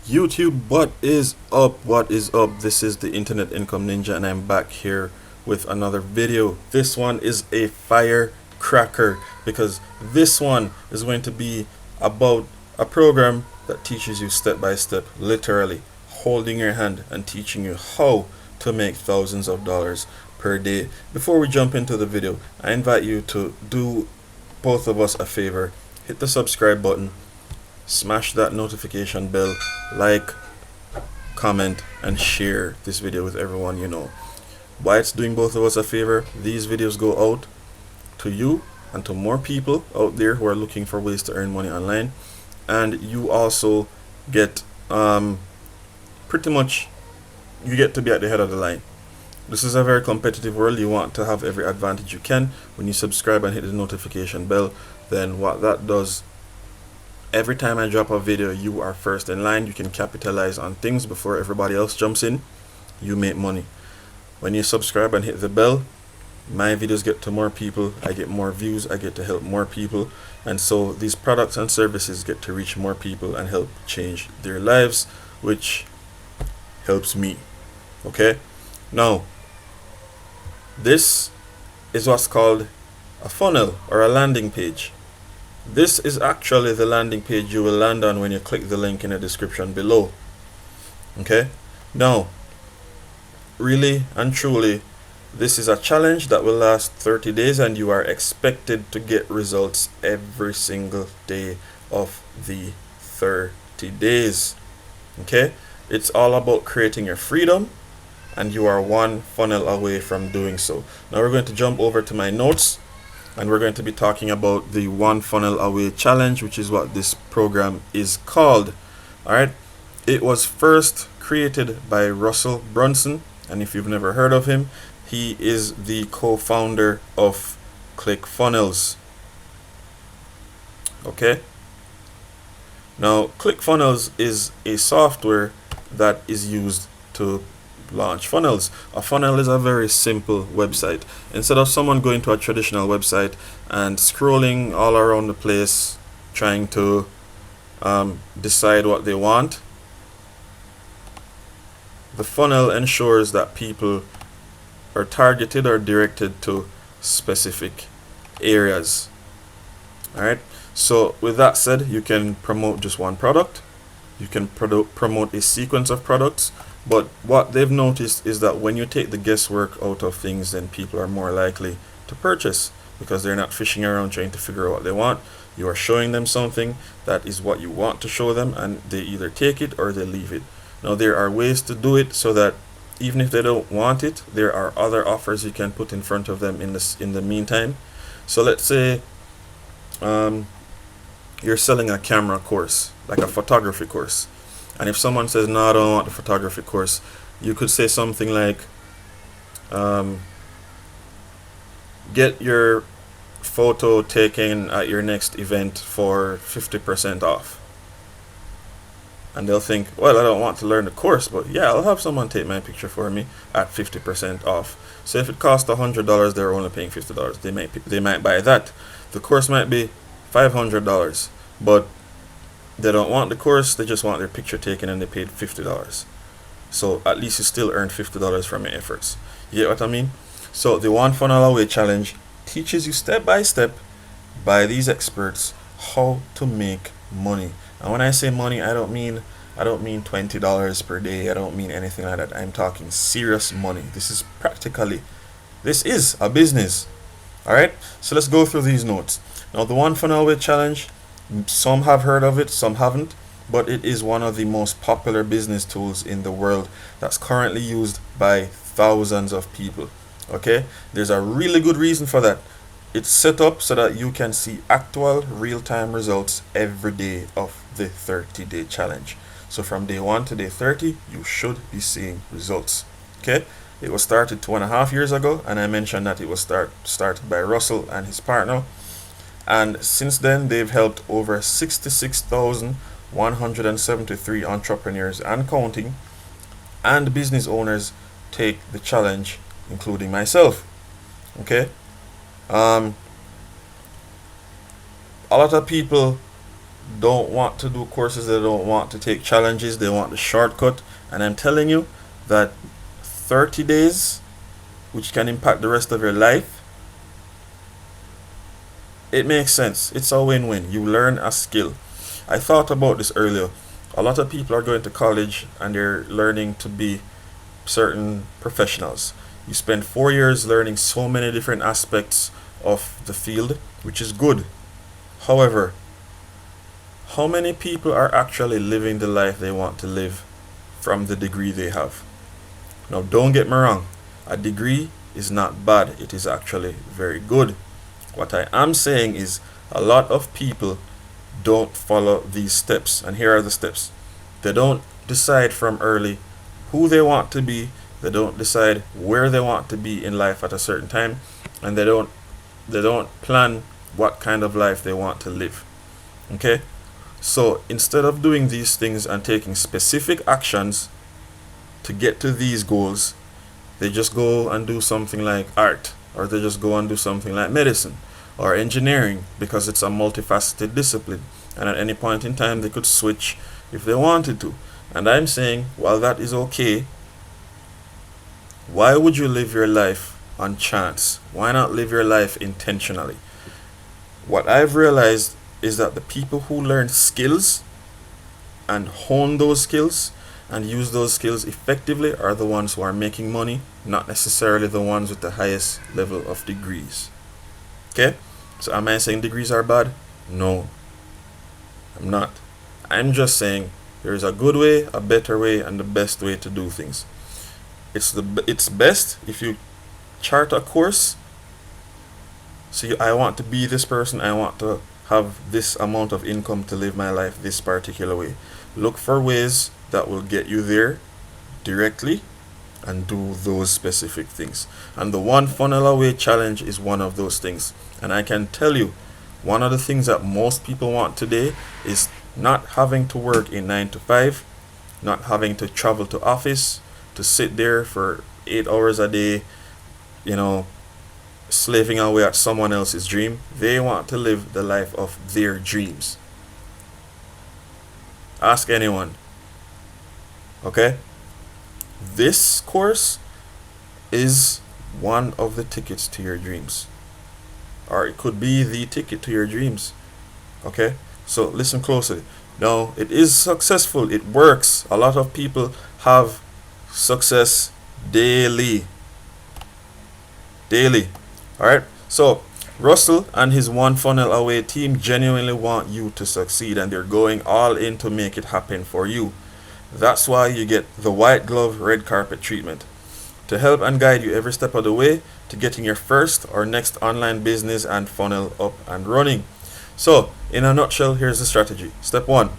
YouTube, what is up? What is up? This is the Internet Income Ninja, and I'm back here with another video. This one is a firecracker because this one is going to be about a program that teaches you step by step, literally holding your hand and teaching you how to make thousands of dollars per day. Before we jump into the video, I invite you to do both of us a favor. Hit the subscribe button, smash that notification bell, like, comment, and share this video with everyone you know. Why it's doing both of us a favor, these videos go out to you and to more people out there who are looking for ways to earn money online, and you also get pretty much you get to be at the head of the line. This is a very competitive world. You want to have every advantage you can. When you subscribe and hit the notification bell, then what that does, every time I drop a video, you are first in line. You can capitalize on things before everybody else jumps in. You make money. When you subscribe and hit the bell, my videos get to more people. I get more views. I get to help more people. And so these products and services get to reach more people and help change their lives, which helps me. Okay? Now, this is what's called a funnel or a landing page. This is actually the landing page you will land on when you click the link in the description below. Okay? Now, really and truly, this is a challenge that will last 30 days, and you are expected to get results every single day of the 30 days. Okay? It's all about creating your freedom, and you are one funnel away from doing so. Now we're going to jump over to my notes, and we're going to be talking about the One Funnel Away Challenge, which is what this program is called. Alright, it was first created by Russell Brunson, and if you've never heard of him, he is the co-founder of ClickFunnels. Okay, now ClickFunnels is a software that is used to launch funnels. A funnel is a very simple website. Instead of someone going to a traditional website and scrolling all around the place trying to decide what they want, the funnel ensures that people are targeted or directed to specific areas. Alright, so with that said, you can promote just one product, you can promote a sequence of products. But what they've noticed is that when you take the guesswork out of things, then people are more likely to purchase because they're not fishing around trying to figure out what they want. You are showing them something that is what you want to show them, and they either take it or they leave it. Now, there are ways to do it so that even if they don't want it, there are other offers you can put in front of them in the meantime. So let's say you're selling a camera course, like a photography course. And if someone says, no, I don't want the photography course, you could say something like, get your photo taken at your next event for 50% off. And they'll think, well, I don't want to learn the course, but yeah, I'll have someone take my picture for me at 50% off. So if it costs $100, they're only paying $50. They might buy that. The course might be $500, but they don't want the course, they just want their picture taken, and they paid $50. So at least you still earned $50 from your efforts. You get what I mean? So the One Funnel Away Challenge teaches you step by step by these experts how to make money. And when I say money, I don't mean $20 per day. I don't mean anything like that. I'm talking serious money. This is a business. Alright? So let's go through these notes. Now, the One Funnel Away Challenge, some have heard of it, some haven't, but it is one of the most popular business tools in the world that's currently used by thousands of people. Okay, there's a really good reason for that. It's set up so that you can see actual real-time results every day of the 30-day challenge. So from day 1 to day 30, you should be seeing results. Okay, it was started 2.5 years ago, and I mentioned that it was started by Russell and his partner. And since then, they've helped over 66,173 entrepreneurs and counting and business owners take the challenge, including myself. Okay? A lot of people don't want to do courses, they don't want to take challenges, they want the shortcut. And I'm telling you that 30 days, which can impact the rest of your life, it makes sense. It's a win-win. You learn a skill. I thought about this earlier. A lot of people are going to college and they're learning to be certain professionals. You spend 4 years learning so many different aspects of the field, which is good. However, how many people are actually living the life they want to live from the degree they have? Now, don't get me wrong. A degree is not bad. It is actually very good. What I am saying is a lot of people don't follow these steps. And here are the steps. They don't decide from early who they want to be. They don't decide where they want to be in life at a certain time. And they don't plan what kind of life they want to live. Okay? So instead of doing these things and taking specific actions to get to these goals, they just go and do something like art, or they just go and do something like medicine or engineering, because it's a multifaceted discipline. And at any point in time, they could switch if they wanted to. And I'm saying, while that is okay, why would you live your life on chance? Why not live your life intentionally? What I've realized is that the people who learn skills and hone those skills and use those skills effectively are the ones who are making money, not necessarily the ones with the highest level of degrees. Okay? So am I saying degrees are bad? No, I'm not. I'm just saying there is a good way, a better way, and the best way to do things. It's best if you chart a course. So I want to be this person, I want to have this amount of income to live my life this particular way. Look for ways that will get you there directly and do those specific things. And the One Funnel Away challenge is one of those things. And I can tell you, one of the things that most people want today is not having to work a 9 to 5, not having to travel to office, to sit there for 8 hours a day, slaving away at someone else's dream. They want to live the life of their dreams. Ask anyone. Okay? This course is one of the tickets to your dreams. Or it could be the ticket to your dreams. Okay? So listen closely. Now, it is successful. It works. A lot of people have success daily. Alright? So, Russell and his One Funnel Away team genuinely want you to succeed, and they're going all in to make it happen for you. That's why you get the white glove red carpet treatment to help and guide you every step of the way to getting your first or next online business and funnel up and running. So, in a nutshell, here's the strategy. Step 1.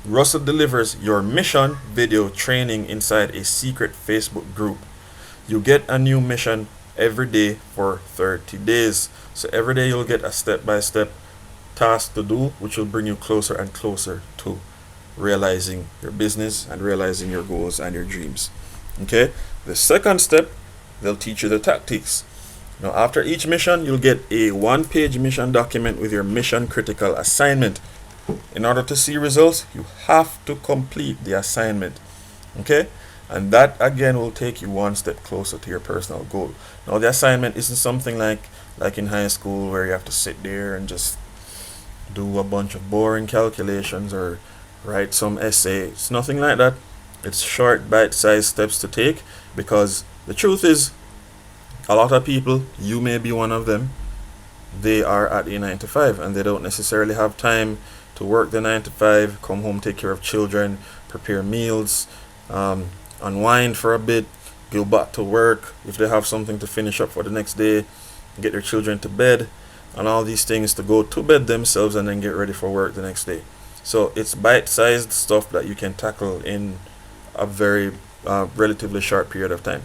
Russell delivers your mission video training inside a secret Facebook group. You get a new mission every day for 30 days. So every day you'll get a step-by-step task to do, which will bring you closer and closer to realizing your business and realizing your goals and your dreams. Okay? The second step, they'll teach you the tactics. Now, after each mission, you'll get a 1-page mission document with your mission critical assignment. In order to see results, you have to complete the assignment. Okay? And that again will take you one step closer to your personal goal. Now, the assignment isn't something like in high school where you have to sit there and just do a bunch of boring calculations or write some essay. It's nothing like that. It's short, bite-sized steps to take, because the truth is, a lot of people, you may be one of them, they are at a 9 to 5 and they don't necessarily have time to work the 9 to 5, come home, take care of children, prepare meals, unwind for a bit, go back to work if they have something to finish up for the next day, get their children to bed, and all these things to go to bed themselves and then get ready for work the next day. So it's bite-sized stuff that you can tackle in a very relatively short period of time.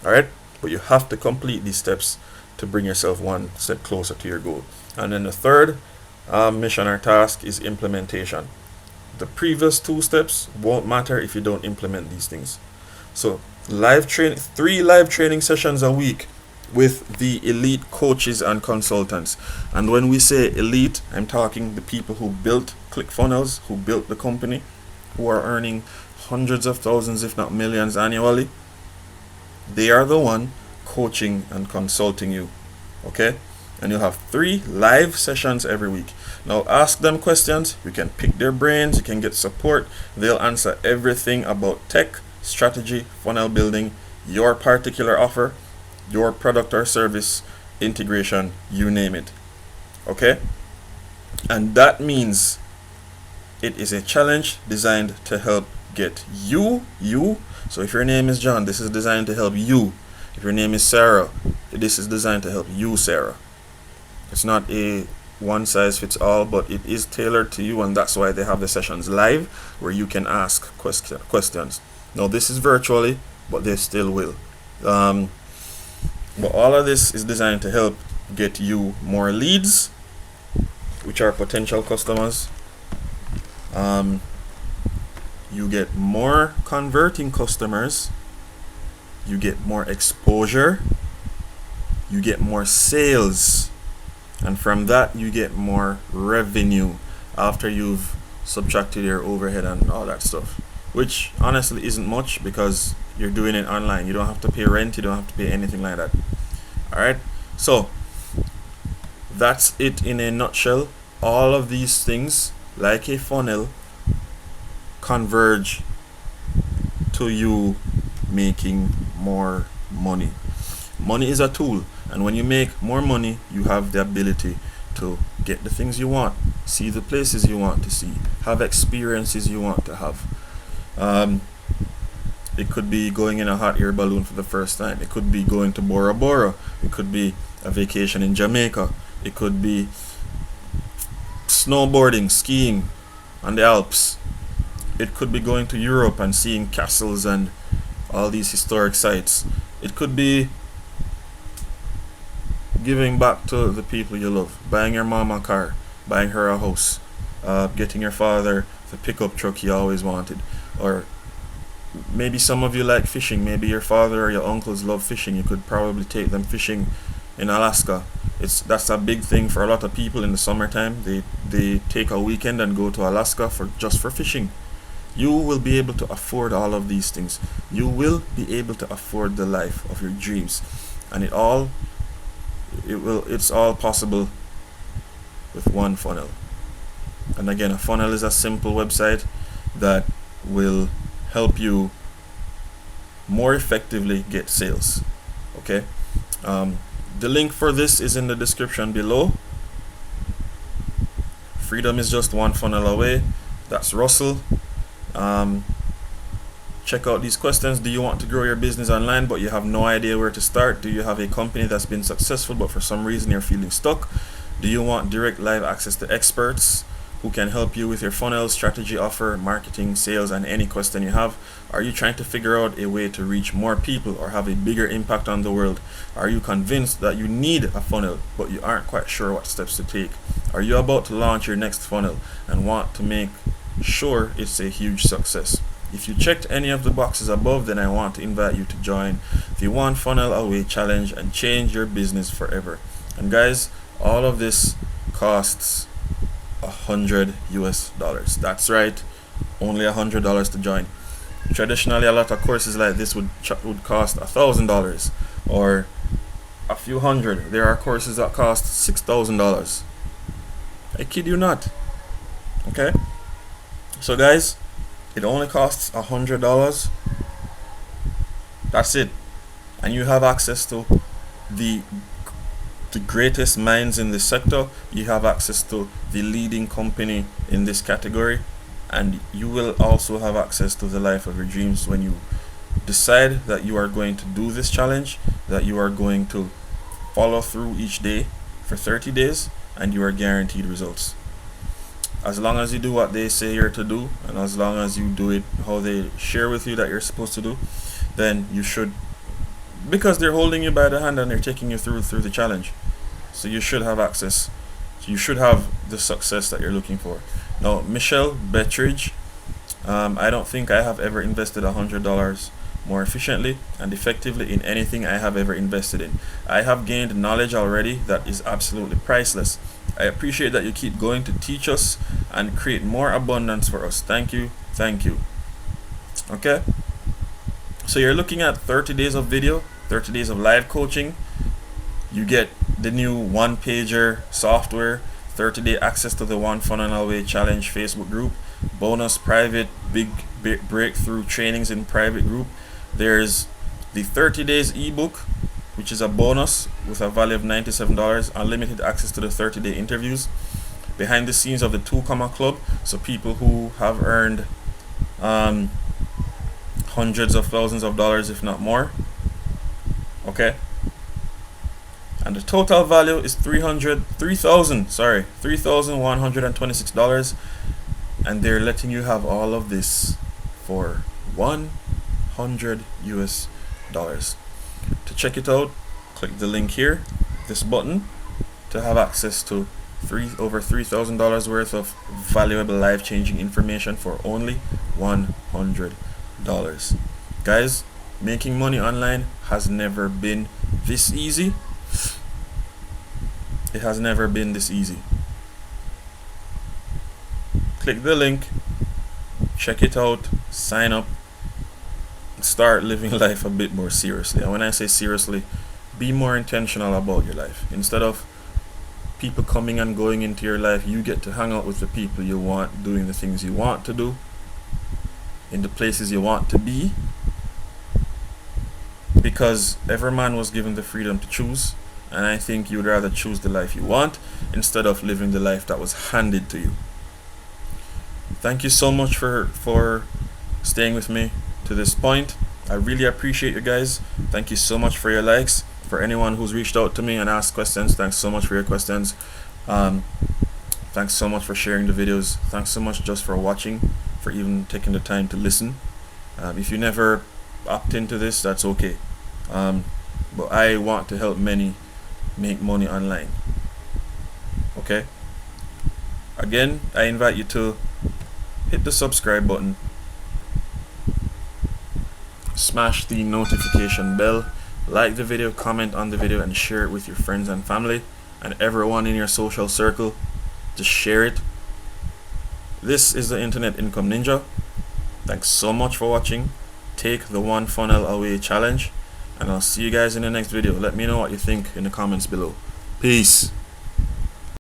Alright? But you have to complete these steps to bring yourself one step closer to your goal. And then the third mission or task is implementation. The previous 2 steps won't matter if you don't implement these things. So 3 live training sessions a week with the elite coaches and consultants. And when we say elite, I'm talking the people who built ClickFunnels, who built the company, who are earning hundreds of thousands, if not millions annually. They are the one coaching and consulting you. Okay? And you'll have 3 live sessions every week. Now ask them questions, you can pick their brains, you can get support. They'll answer everything about tech, strategy, funnel building, your particular offer, your product or service, integration, you name it. Okay? And that means it is a challenge designed to help get you. So if your name is John, this is designed to help you. If your name is Sarah, this is designed to help you, Sarah. It's not a one size fits all, but it is tailored to you, and that's why they have the sessions live where you can ask questions. Now this is virtually, but they still will. But all of this is designed to help get you more leads, which are potential customers. You get more converting customers, you get more exposure, you get more sales, and from that you get more revenue after you've subtracted your overhead and all that stuff, which honestly isn't much because you're doing it online. You don't have to pay rent, you don't have to pay anything like that. Alright, so that's it in a nutshell. All of these things, like a funnel, converge to you making more money. Money is a tool, and when you make more money, you have the ability to get the things you want, see the places you want to see, have experiences you want to have. It could be going in a hot air balloon for the first time. It could be going to Bora Bora. It could be a vacation in Jamaica. It could be snowboarding, skiing on the Alps. It could be going to Europe and seeing castles and all these historic sites. It could be giving back to the people you love, buying your mom a car, buying her a house, getting your father the pickup truck he always wanted. Or maybe some of you like fishing. Maybe your father or your uncles love fishing. You could probably take them fishing in Alaska. That's a big thing for a lot of people in the summertime. They take a weekend and go to Alaska for fishing. You will be able to afford all of these things. You will be able to afford the life of your dreams, and it's all possible with one funnel. And again, a funnel is a simple website that will help you more effectively get sales. Okay, the link for this is in the description below. Freedom is just one funnel away. That's Russell. Check out these questions. Do you want to grow your business online but you have no idea where to start? Do you have a company that's been successful but for some reason you're feeling stuck? Do you want direct live access to experts who can help you with your funnel, strategy, offer, marketing, sales, and any question you have? Are you trying to figure out a way to reach more people or have a bigger impact on the world? Are you convinced that you need a funnel but you aren't quite sure what steps to take? Are you about to launch your next funnel and want to make sure it's a huge success? If you checked any of the boxes above, then I want to invite you to join the One Funnel Away Challenge and change your business forever. And guys, all of this costs $100 US. That's right, only $100 to join. Traditionally, a lot of courses like this would cost $1,000 or a few hundred. There are courses that cost $6,000. I kid you not. Okay, so guys, it only costs $100. That's it, and you have access to the greatest minds in this sector. You have access to the leading company in this category, and you will also have access to the life of your dreams when you decide that you are going to do this challenge, that you are going to follow through each day for 30 days, and you are guaranteed results. As long as you do what they say you're to do, and as long as you do it how they share with you that you're supposed to do, then you should, because they're holding you by the hand and they're taking you through the challenge. So you should have access. You should have the success that you're looking for. Now, Michelle Bettridge, I don't think I have ever invested $100 more efficiently and effectively in anything I have ever invested in. I have gained knowledge already that is absolutely priceless. I appreciate that you keep going to teach us and create more abundance for us. Thank you. Thank you. Okay? So you're looking at 30 days of video, 30 days of live coaching. You get the new one pager software, 30-day access to the One Funnel Away Challenge Facebook group, bonus private big breakthrough trainings in private group. There's the 30 days ebook, which is a bonus with a value of $97, unlimited access to the 30-day interviews, behind the scenes of the 2 Comma Club, so people who have earned hundreds of thousands of dollars, if not more. Okay? And the total value is $3,126, and they're letting you have all of this for $100 US. To check it out, click the link here, this button, to have access to over $3,000 worth of valuable life-changing information for only $100. Guys, making money online has never been this easy. It has never been this easy. Click the link, check it out, sign up, start living life a bit more seriously. And when I say seriously, be more intentional about your life. Instead of people coming and going into your life, you get to hang out with the people you want, doing the things you want to do, in the places you want to be, because every man was given the freedom to choose, and I think you'd rather choose the life you want instead of living the life that was handed to you. Thank you so much for staying with me to this point. I really appreciate you guys. Thank you so much for your likes. For anyone who's reached out to me and asked questions, thanks so much for your questions. Thanks so much for sharing the videos. Thanks so much just for watching, for even taking the time to listen. If you never opt into this, that's okay. But I want to help many make money online. Okay? Again, I invite you to hit the subscribe button, smash the notification bell, like the video, comment on the video, and share it with your friends and family and everyone in your social circle. Just share it. This is the Internet Income Ninja. Thanks so much for watching. Take the One Funnel Away Challenge, and I'll see you guys in the next video. Let me know what you think in the comments below. Peace.